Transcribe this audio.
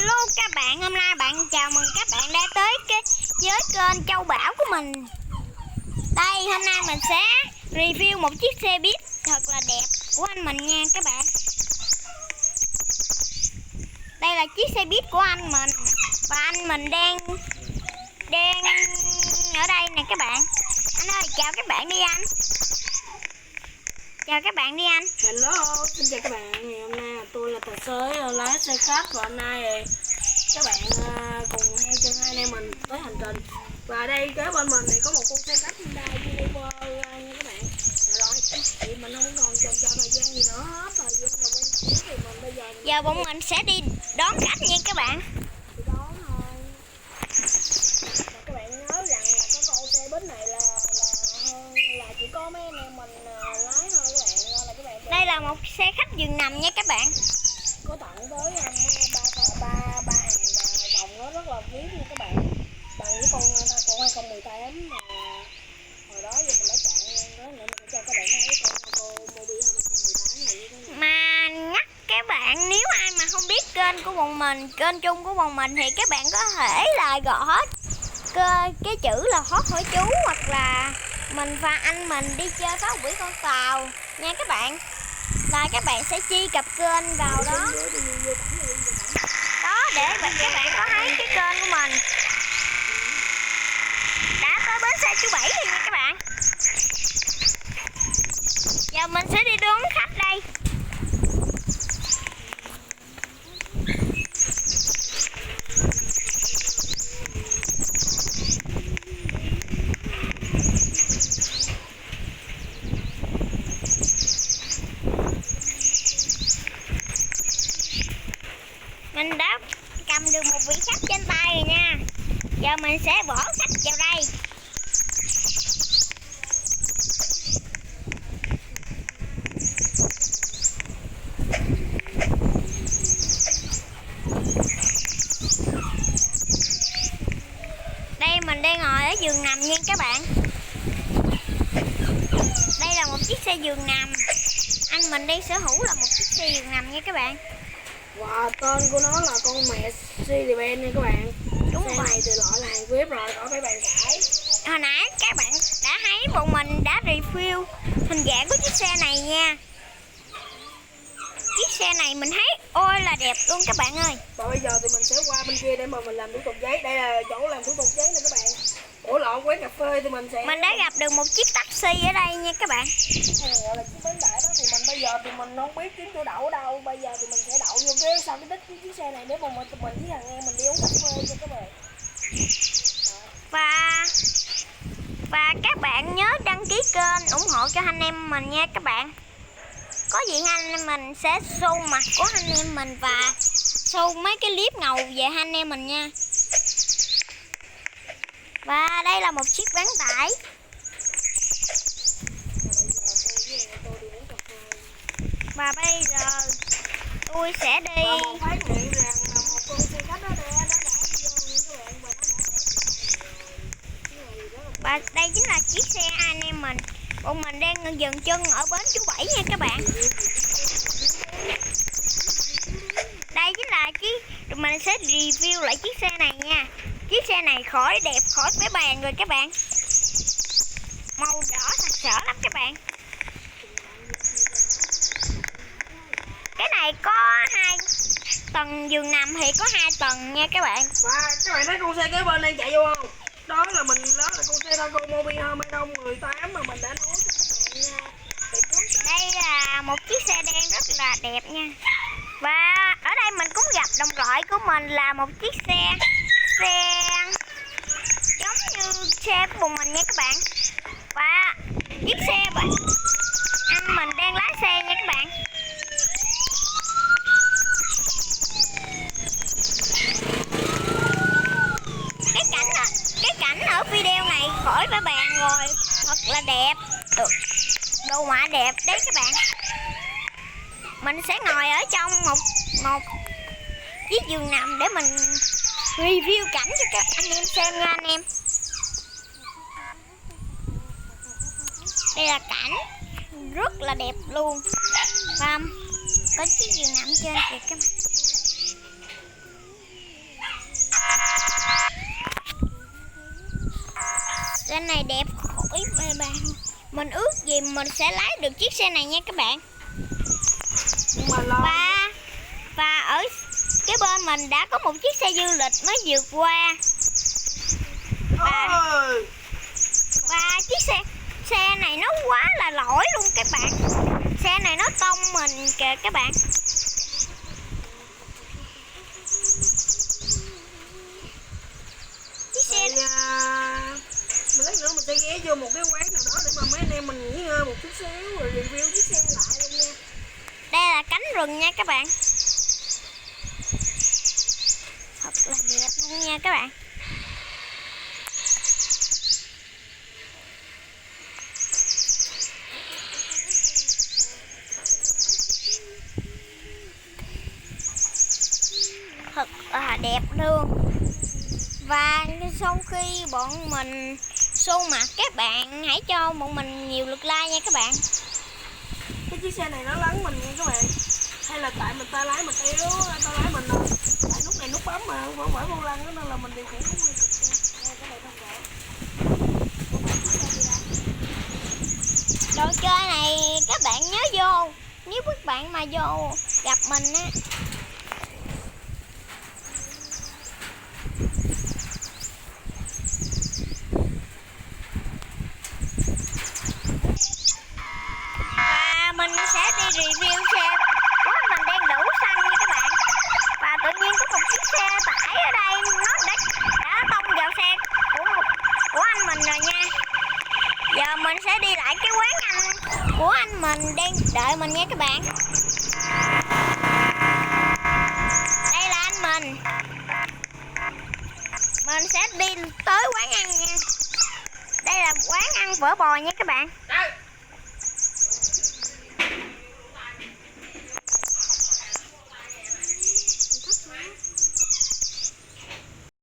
Hello các bạn, hôm nay chào mừng các bạn đã tới với kênh Châu Bảo của mình. Đây, hôm nay mình sẽ review một chiếc xe buýt thật là đẹp của anh mình nha các bạn. Đây là chiếc xe buýt của anh mình và anh mình đang ở đây nè các bạn. Anh ơi, chào các bạn đi anh. Chào các bạn đi anh. Hello, xin chào các bạn. Ngày hôm nay tôi là tài xế lái xe khách và hôm nay các bạn cùng theo chân hai anh em mình tới hành trình. Và đây kế bên mình thì có một con xe khách Hyundai Univer nha các bạn. Rồi, thì mình không còn chờ thời gian gì nữa hết. Thời gian là bên phía thì mình bây giờ bọn mình sẽ đi đón khách nha các bạn. đi đón thôi. Và các bạn nhớ rằng là cái con xe buýt này là chỉ có mấy anh em mình lái thôi các bạn. Nên là các bạn Đây là một xe khách giường nằm nha các bạn. có tận tới ba hàng và phòng nó rất là quý nha các bạn, bằng cái con 2018 mà hồi đó giờ mình đã chặn đó, nữa mình cho các bạn thấy con Mobi 2018 này như thế nào. Mà nhắc các bạn, nếu ai mà không biết kênh của bọn mình, kênh chung của bọn mình, thì các bạn có thể là gõ cái chữ là Hot Hỏi Chú, hoặc là mình và anh mình đi chơi phá hủy con tàu nha các bạn, là các bạn sẽ truy cập kênh vào đó để các bạn có thấy cái kênh của mình. Đã tới bến xe Chú Bảy rồi nha các bạn. Giờ mình sẽ đi đón khách đây. Mình đã cầm được một vị khách trên tay rồi nha. Giờ mình sẽ bỏ khách vào đây. Đây mình đang ngồi ở giường nằm nha các bạn. Đây là một chiếc xe giường nằm. Anh mình đang sở hữu là một chiếc xe giường nằm nha các bạn. Và tên của nó là con Mercedes-Benz nha các bạn. Đúng xe rồi. này thì loại là hàng VIP rồi, khỏi phải bàn cãi. Hồi nãy các bạn đã thấy bọn mình đã review hình dạng của chiếc xe này nha. Chiếc xe này mình thấy ôi là đẹp luôn các bạn ơi. Và bây giờ thì mình sẽ qua bên kia để mà mình làm thủ tục giấy. Đây là chỗ làm thủ tục giấy nè các bạn. Ủa lộn, quán cà phê thì Mình đã gặp được một chiếc taxi ở đây nha các bạn. gọi là chiếc bến bãi đó, thì mình bây giờ thì mình không biết kiếm chỗ đậu ở đâu. Bây giờ thì mình sẽ đậu vô cái sau cái đích cái chiếc xe này để mà mình với thằng em mình đi uống cà phê cho các bạn. Và các bạn nhớ đăng ký kênh ủng hộ cho anh em mình nha các bạn. Có gì anh em mình sẽ show mặt của anh em mình và show mấy cái clip ngầu về anh em mình nha. Và đây là một chiếc bán tải. Và bây giờ tôi sẽ đi. Và một phát hiện rằng là một con xe khách đó đã vô các bạn, Và đây chính là chiếc xe anh em mình. Bọn mình đang dừng chân ở bến Chú Bảy nha các bạn. Đây chính là mình sẽ review lại chiếc xe này nha. Chiếc xe này khỏi đẹp khỏi mấy bàn rồi các bạn. Màu đỏ sặc sỡ lắm các bạn. Cái này có 2 tầng giường nằm, thì có 2 tầng nha các bạn. và các bạn thấy con xe kế bên đang chạy vô không? Đó là con xe Taco Mobi 2018 mà mình đã nói cho các bạn nha. Đây là một chiếc xe đen rất là đẹp nha. Và ở đây mình cũng gặp đồng loại của mình là một chiếc xe giống như xe của bọn mình nha các bạn. Và chiếc xe anh mình đang lái xe nha các bạn. Cái cảnh ở video này khỏi phải bàn rồi, thật là đẹp. Đồ họa đẹp đấy các bạn. Mình sẽ ngồi ở trong một chiếc giường nằm để mình review cảnh cho các anh em xem nha anh em. Đây là cảnh rất là đẹp luôn. Và có chiếc giường nằm trên kìa các bạn. này đẹp khỏi bạn. Mình ước gì mình sẽ lái được chiếc xe này nha các bạn. Nhưng mà lo Và ở cái bên mình đã có một chiếc xe du lịch mới vượt qua. Và chiếc xe này nó quá là lỗi luôn các bạn. Xe này nó tông mình kìa các bạn. Chiếc xe mình lát nữa mình sẽ ghé vô một cái quán nào đó để mà mấy anh em mình nghỉ ngơi một chút xíu rồi review chiếc xe lại luôn nha. đây là cánh rừng nha các bạn. Thật là đẹp luôn nha các bạn. Thật là đẹp luôn. Và sau khi bọn mình show mặt, các bạn hãy cho bọn mình nhiều lượt like nha các bạn. Cái chiếc xe này nó lấn mình nha các bạn. Hay là tại mình ta lái mình yếu, ta lái mình tại nút này nút bấm mà không phải vô lăng đó, nên là mình điều khiển cũng hơi cực nha. Đây các bạn thông cảm. Đồ chơi này các bạn nhớ vô. Nếu các bạn mà vô gặp mình á, và mình sẽ đi review xe của mình đang đủ xăng nha các bạn. Và tự nhiên có một chiếc xe tải ở đây nó đã tông vào xe của anh mình rồi nha. Giờ mình sẽ đi lại cái quán ăn của anh mình đang đợi mình nha các bạn. Đây là anh mình. Mình sẽ đi tới quán ăn nha. Đây là quán ăn phở bò nha các bạn.